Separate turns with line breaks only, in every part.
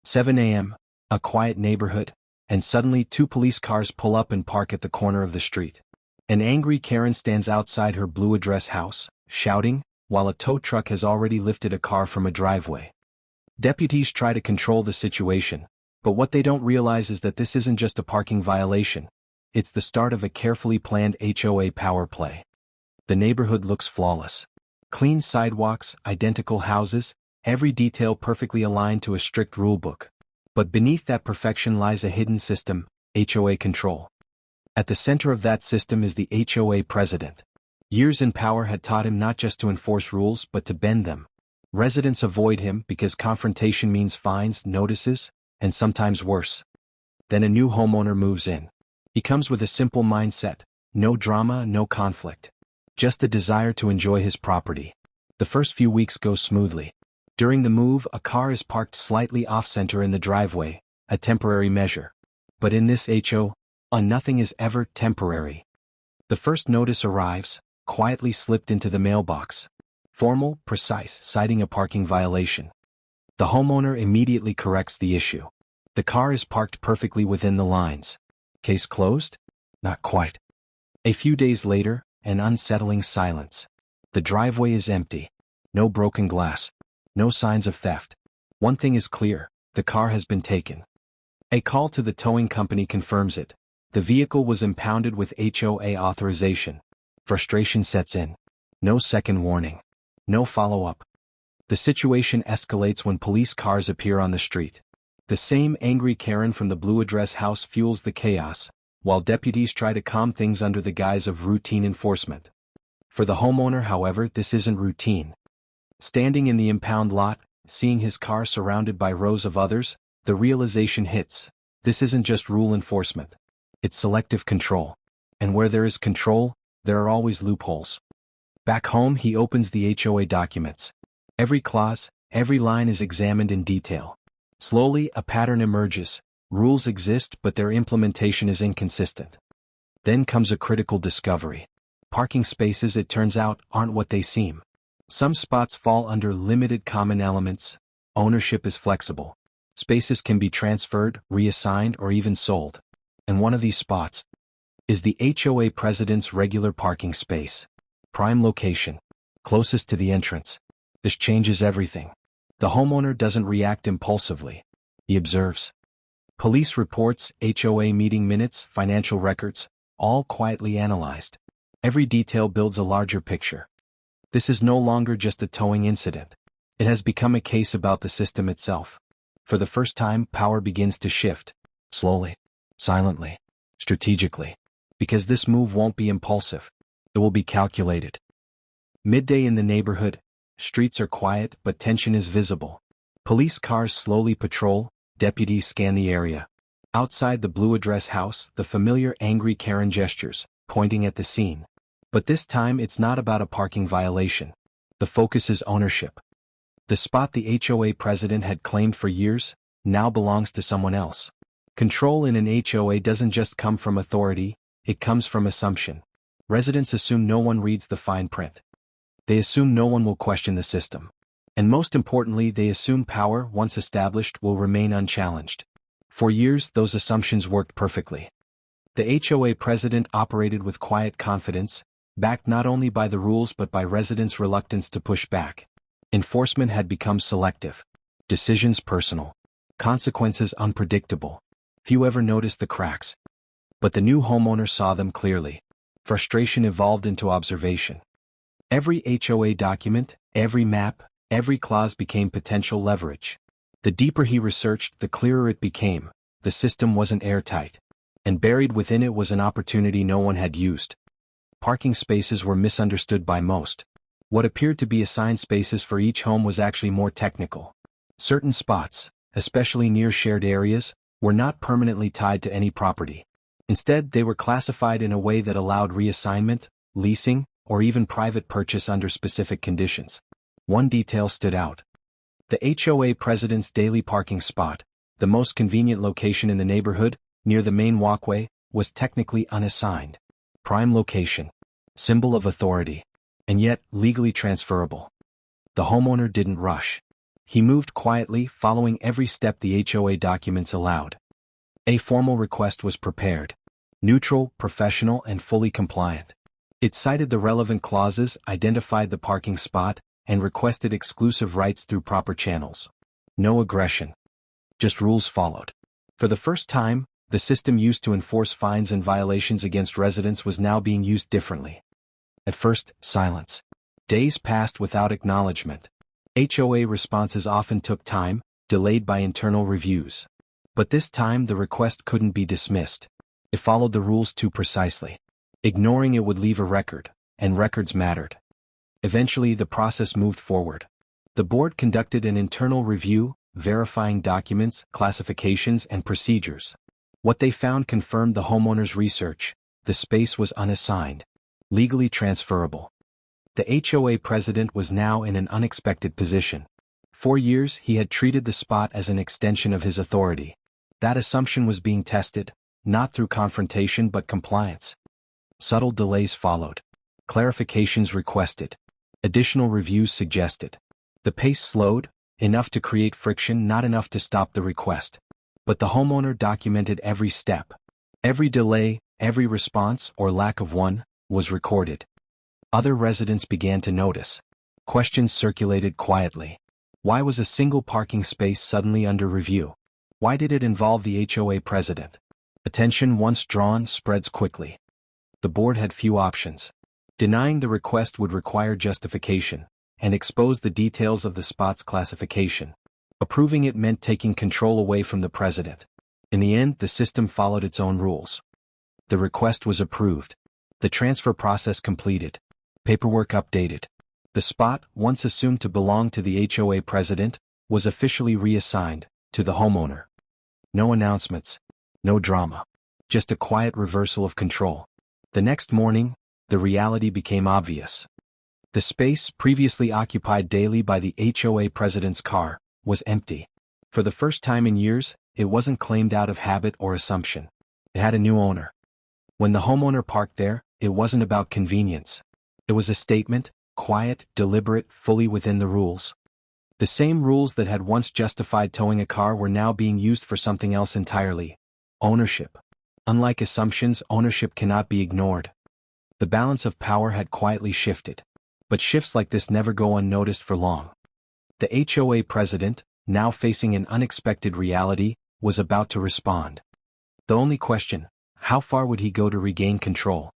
7 a.m., a quiet neighborhood, and suddenly two police cars pull up and park at the corner of the street. An angry Karen stands outside her blue address house, shouting, while a tow truck has already lifted a car from a driveway. Deputies try to control the situation, but what they don't realize is that this isn't just a parking violation. It's the start of a carefully planned HOA power play. The neighborhood looks flawless. Clean sidewalks, identical houses, every detail perfectly aligned to a strict rulebook. But beneath that perfection lies a hidden system, HOA control. At the center of that system is the HOA president. Years in power had taught him not just to enforce rules but to bend them. Residents avoid him because confrontation means fines, notices, and sometimes worse. Then a new homeowner moves in. He comes with a simple mindset: no drama, no conflict. Just a desire to enjoy his property. The first few weeks go smoothly. During the move, a car is parked slightly off-center in the driveway, a temporary measure. But in this HOA, nothing is ever temporary. The first notice arrives, quietly slipped into the mailbox. Formal, precise, citing a parking violation. The homeowner immediately corrects the issue. The car is parked perfectly within the lines. Case closed? Not quite. A few days later, an unsettling silence. The driveway is empty. No broken glass. No signs of theft. One thing is clear: the car has been taken. A call to the towing company confirms it. The vehicle was impounded with HOA authorization. Frustration sets in. No second warning. No follow-up. The situation escalates when police cars appear on the street. The same angry Karen from the blue address house fuels the chaos, while deputies try to calm things under the guise of routine enforcement. For the homeowner, however, this isn't routine. Standing in the impound lot, seeing his car surrounded by rows of others, the realization hits: this isn't just rule enforcement. It's selective control. And where there is control, there are always loopholes. Back home, he opens the HOA documents. Every clause, every line is examined in detail. Slowly, a pattern emerges. Rules exist, but their implementation is inconsistent. Then comes a critical discovery. Parking spaces, it turns out, aren't what they seem. Some spots fall under limited common elements. Ownership is flexible. Spaces can be transferred, reassigned, or even sold. And one of these spots is the HOA president's regular parking space. Prime location. Closest to the entrance. This changes everything. The homeowner doesn't react impulsively. He observes. Police reports, HOA meeting minutes, financial records, all quietly analyzed. Every detail builds a larger picture. This is no longer just a towing incident. It has become a case about the system itself. For the first time, power begins to shift. Slowly, silently, strategically. Because this move won't be impulsive. It will be calculated. Midday in the neighborhood. Streets are quiet, but tension is visible. Police cars slowly patrol, deputies scan the area. Outside the blue address house, the familiar angry Karen gestures, pointing at the scene. But this time it's not about a parking violation. The focus is ownership. The spot the HOA president had claimed for years now belongs to someone else. Control in an HOA doesn't just come from authority, it comes from assumption. Residents assume no one reads the fine print. They assume no one will question the system. And most importantly, they assume power, once established, will remain unchallenged. For years, those assumptions worked perfectly. The HOA president operated with quiet confidence, backed not only by the rules but by residents' reluctance to push back. Enforcement had become selective. Decisions personal. Consequences unpredictable. Few ever noticed the cracks. But the new homeowner saw them clearly. Frustration evolved into observation. Every HOA document, every map, every clause became potential leverage. The deeper he researched, the clearer it became. The system wasn't airtight. And buried within it was an opportunity no one had used. Parking spaces were misunderstood by most. What appeared to be assigned spaces for each home was actually more technical. Certain spots, especially near shared areas, were not permanently tied to any property. Instead, they were classified in a way that allowed reassignment, leasing, or even private purchase under specific conditions. One detail stood out. The HOA president's daily parking spot, the most convenient location in the neighborhood, near the main walkway, was technically unassigned. Prime location. Symbol of authority. And yet, legally transferable. The homeowner didn't rush. He moved quietly, following every step the HOA documents allowed. A formal request was prepared. Neutral, professional, and fully compliant. It cited the relevant clauses, identified the parking spot, and requested exclusive rights through proper channels. No aggression. Just rules followed. For the first time, the system used to enforce fines and violations against residents was now being used differently. At first, silence. Days passed without acknowledgement. HOA responses often took time, delayed by internal reviews. But this time the request couldn't be dismissed. It followed the rules too precisely. Ignoring it would leave a record, and records mattered. Eventually the process moved forward. The board conducted an internal review, verifying documents, classifications, and procedures. What they found confirmed the homeowner's research. The space was unassigned. Legally transferable. The HOA president was now in an unexpected position. For years he had treated the spot as an extension of his authority. That assumption was being tested, not through confrontation but compliance. Subtle delays followed. Clarifications requested. Additional reviews suggested. The pace slowed, enough to create friction, not enough to stop the request. But the homeowner documented every step. Every delay, every response, or lack of one, was recorded. Other residents began to notice. Questions circulated quietly. Why was a single parking space suddenly under review? Why did it involve the HOA president? Attention once drawn spreads quickly. The board had few options. Denying the request would require justification, and expose the details of the spot's classification. Approving it meant taking control away from the president. In the end, the system followed its own rules. The request was approved. The transfer process completed. Paperwork updated. The spot, once assumed to belong to the HOA president, was officially reassigned to the homeowner. No announcements. No drama. Just a quiet reversal of control. The next morning, the reality became obvious. The space, previously occupied daily by the HOA president's car, was empty. For the first time in years, it wasn't claimed out of habit or assumption. It had a new owner. When the homeowner parked there, it wasn't about convenience. It was a statement, quiet, deliberate, fully within the rules. The same rules that had once justified towing a car were now being used for something else entirely. Ownership. Unlike assumptions, ownership cannot be ignored. The balance of power had quietly shifted. But shifts like this never go unnoticed for long. The HOA president, now facing an unexpected reality, was about to respond. The only question, how far would he go to regain control?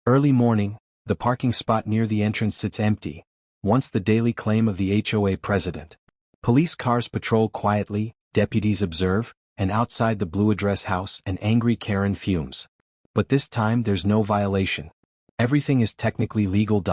Early morning, the parking spot near the entrance sits empty, once the daily claim of the HOA president. Police cars patrol quietly, deputies observe, and outside the blue address house an angry Karen fumes. But this time there's no violation. Everything is technically legal.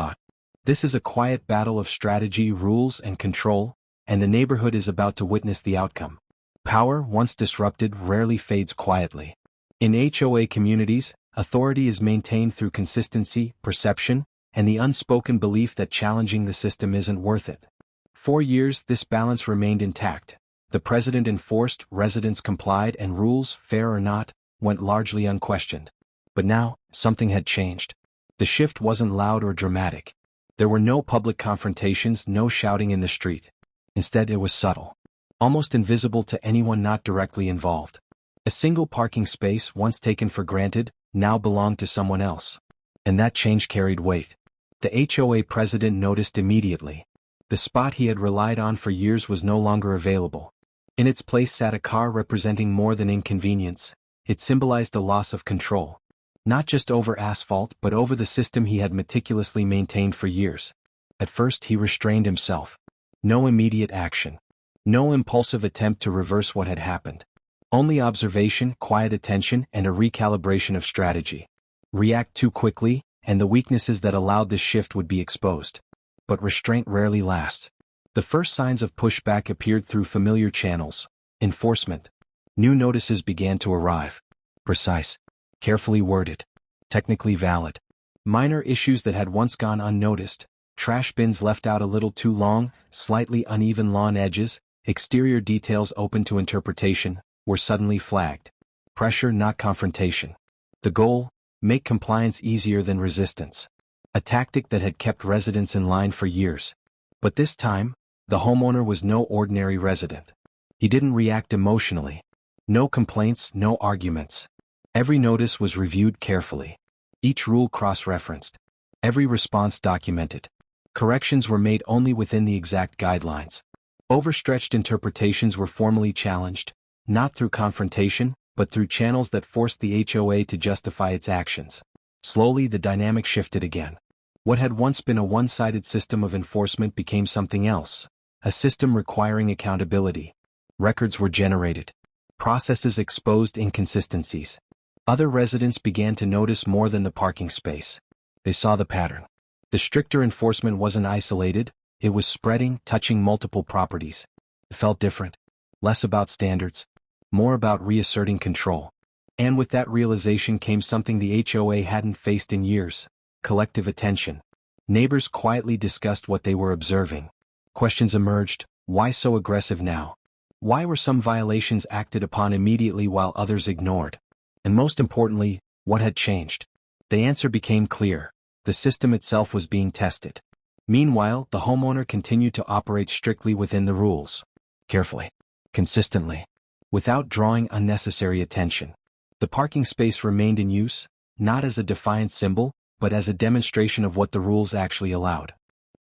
This is a quiet battle of strategy, rules, and control, and the neighborhood is about to witness the outcome. Power, once disrupted, rarely fades quietly. In HOA communities, authority is maintained through consistency, perception, and the unspoken belief that challenging the system isn't worth it. For years, this balance remained intact. The president enforced, residents complied, and rules, fair or not, went largely unquestioned. But now, something had changed. The shift wasn't loud or dramatic. There were no public confrontations, no shouting in the street. Instead, it was subtle. Almost invisible to anyone not directly involved. A single parking space, once taken for granted, now belonged to someone else. And that change carried weight. The HOA president noticed immediately. The spot he had relied on for years was no longer available. In its place sat a car representing more than inconvenience. It symbolized a loss of control. Not just over asphalt but over the system he had meticulously maintained for years. At first he restrained himself. No immediate action. No impulsive attempt to reverse what had happened. Only observation, quiet attention, and a recalibration of strategy. React too quickly, and the weaknesses that allowed this shift would be exposed. But restraint rarely lasts. The first signs of pushback appeared through familiar channels. Enforcement. New notices began to arrive. Precise. Carefully worded. Technically valid. Minor issues that had once gone unnoticed. Trash bins left out a little too long, slightly uneven lawn edges, exterior details open to interpretation, were suddenly flagged. Pressure, not confrontation. The goal? Make compliance easier than resistance. A tactic that had kept residents in line for years. But this time, The homeowner was no ordinary resident. He didn't react emotionally. No complaints, no arguments. Every notice was reviewed carefully. Each rule cross-referenced. Every response documented. Corrections were made only within the exact guidelines. Overstretched interpretations were formally challenged, not through confrontation, but through channels that forced the HOA to justify its actions. Slowly the dynamic shifted again. What had once been a one-sided system of enforcement became something else. A system requiring accountability. Records were generated. Processes exposed inconsistencies. Other residents began to notice more than the parking space. They saw the pattern. The stricter enforcement wasn't isolated, it was spreading, touching multiple properties. It felt different. Less about standards, more about reasserting control. And with that realization came something the HOA hadn't faced in years: collective attention. Neighbors quietly discussed what they were observing. Questions emerged: why so aggressive now? Why were some violations acted upon immediately while others ignored? And most importantly, what had changed? The answer became clear. The system itself was being tested. Meanwhile, the homeowner continued to operate strictly within the rules. Carefully. Consistently. Without drawing unnecessary attention. The parking space remained in use, not as a defiant symbol, but as a demonstration of what the rules actually allowed.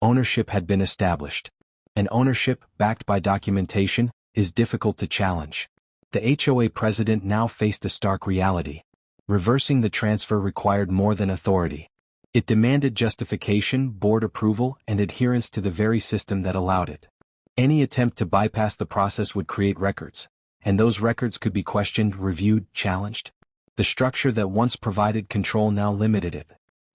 Ownership had been established. And ownership, backed by documentation, is difficult to challenge. The HOA president now faced a stark reality. Reversing the transfer required more than authority. It demanded justification, board approval, and adherence to the very system that allowed it. Any attempt to bypass the process would create records, and those records could be questioned, reviewed, challenged. The structure that once provided control now limited it.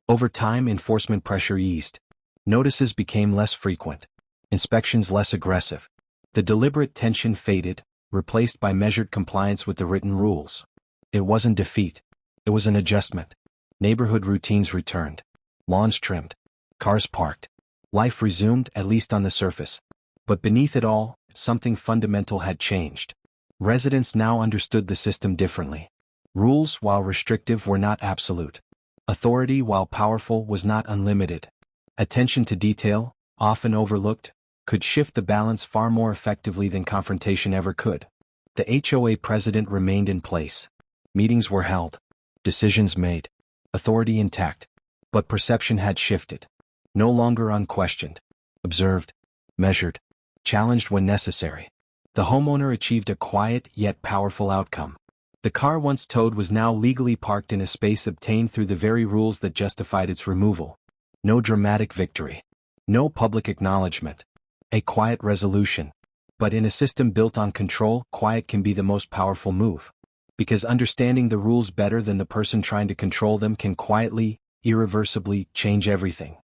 Over time, enforcement pressure eased. Notices became less frequent. Inspections less aggressive. The deliberate tension faded, replaced by measured compliance with the written rules. It wasn't defeat. It was an adjustment. Neighborhood routines returned. Lawns trimmed. Cars parked. Life resumed, at least on the surface. But beneath it all, something fundamental had changed. Residents now understood the system differently. Rules, while restrictive, were not absolute. Authority, while powerful, was not unlimited. Attention to detail, often overlooked, could shift the balance far more effectively than confrontation ever could. The HOA president remained in place. Meetings were held. Decisions made. Authority intact. But perception had shifted. No longer unquestioned. Observed. Measured. Challenged when necessary. The homeowner achieved a quiet yet powerful outcome. The car once towed was now legally parked in a space obtained through the very rules that justified its removal. No dramatic victory. No public acknowledgement. A quiet resolution. But in a system built on control, quiet can be the most powerful move. Because understanding the rules better than the person trying to control them can quietly, irreversibly, change everything.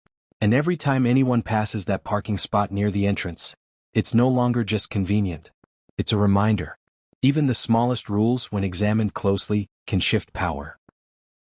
And every time anyone passes that parking spot near the entrance, it's no longer just convenient. It's a reminder. Even the smallest rules, when examined closely, can shift power.